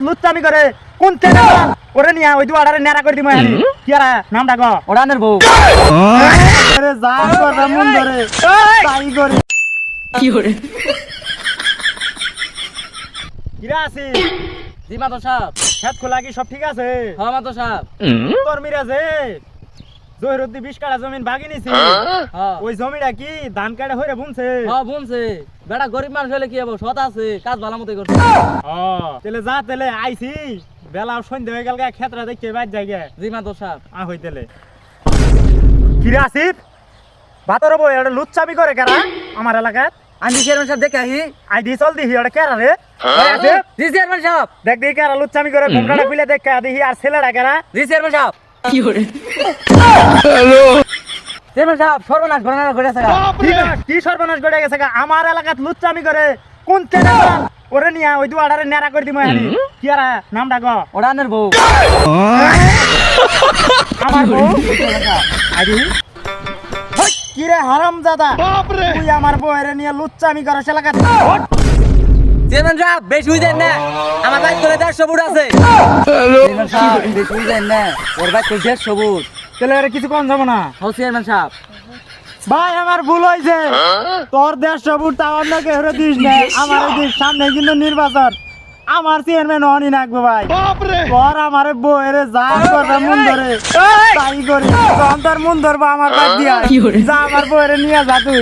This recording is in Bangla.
লুচ্চামি করে কোন ছেলে ওরে নিয়া ওই দুয়ারে নেড়া করে দিমু আমি কি আর নাম ডাকো ওড়ানের বউ আরে যা করে মন ধরে তাই করে কি করে কিরা আছি জি মাতো সাহেব খেত খোলা কি সব ঠিক আছে হ্যাঁ মাতো সাহেব তোর মিরাজে জহিরুদ্দি 20 কাঠা জমিন ভাগি নিছি হ্যাঁ ওই জমিটা কি ধান কাটা হইরে বুনছে হ্যাঁ বুনছে বেটা গরিব মানুষ হলে কি হবো সৎ আছে কাজ ভালো মতোই করছে ও তেলে যা তেলে আইছি বেলা সন্ধ্যা হয়ে গেল গা ক্ষেত্রে দেখতে বাইর জায়গা জি মাতো সাহেব আ হই তেলে কিরা আসিত ভাতর বই এটা লুচ্চামি করে কারা আমার এলাকাত আন্টি চেয়ারম্যান সাহেব দেখে আহি আইডি চল দিহি এটা কেরা রে ওই আসিফ, জি চেয়ারম্যান সাহেব দেখ দেখি কারা লুচ্চামি করে ঘুমটাটা খুলে দেখ দিহি আর ছেলেটা কারা জি চেয়ারম্যান সাহেব কি করে চেয়ারম্যান সাহেব সর্বনাশ ঘটনা ঘটেছে কি সর্বনাশ ঘটে গেছে গা? আমার এলাকাত লুচ্চামি করে কোন ছেলে ওরে নিয়া ওই দুয়ারে নেড়া করে দিমু আমি কি আর নাম ডাকো ওড়ানের বউ আমার বউ আইডি হই কি রে হারামজাদা তুই আমার বউরে নিয়ে লুচ্চামি করে এলাকাত চেয়ারম্যান সাহেব বেশ হইছেন না আমার বাইক করে 150 ফুট আছে চেয়ারম্যান সাহেব বেশ হইছেন না ওর বাইক করে 150 ফুট তাহলে আর কিছু কম যাব না হ্যাঁ চেয়ারম্যান সাহেব ভাই আমার ভুল হয়েছে তোর 150 ফুট টাওয়ার না কেহরে দিস না আমার এই সামনে কিন্তু নির্বাচন আমার চেয়ারম্যান হনি নাকবো ভাই তোর আমার বউরে যা করে মন ধরে তাই করি তখন তোর মন ধরবো আমার বাদ দিয়া যা আমার বউরে নিয়ে যা তুই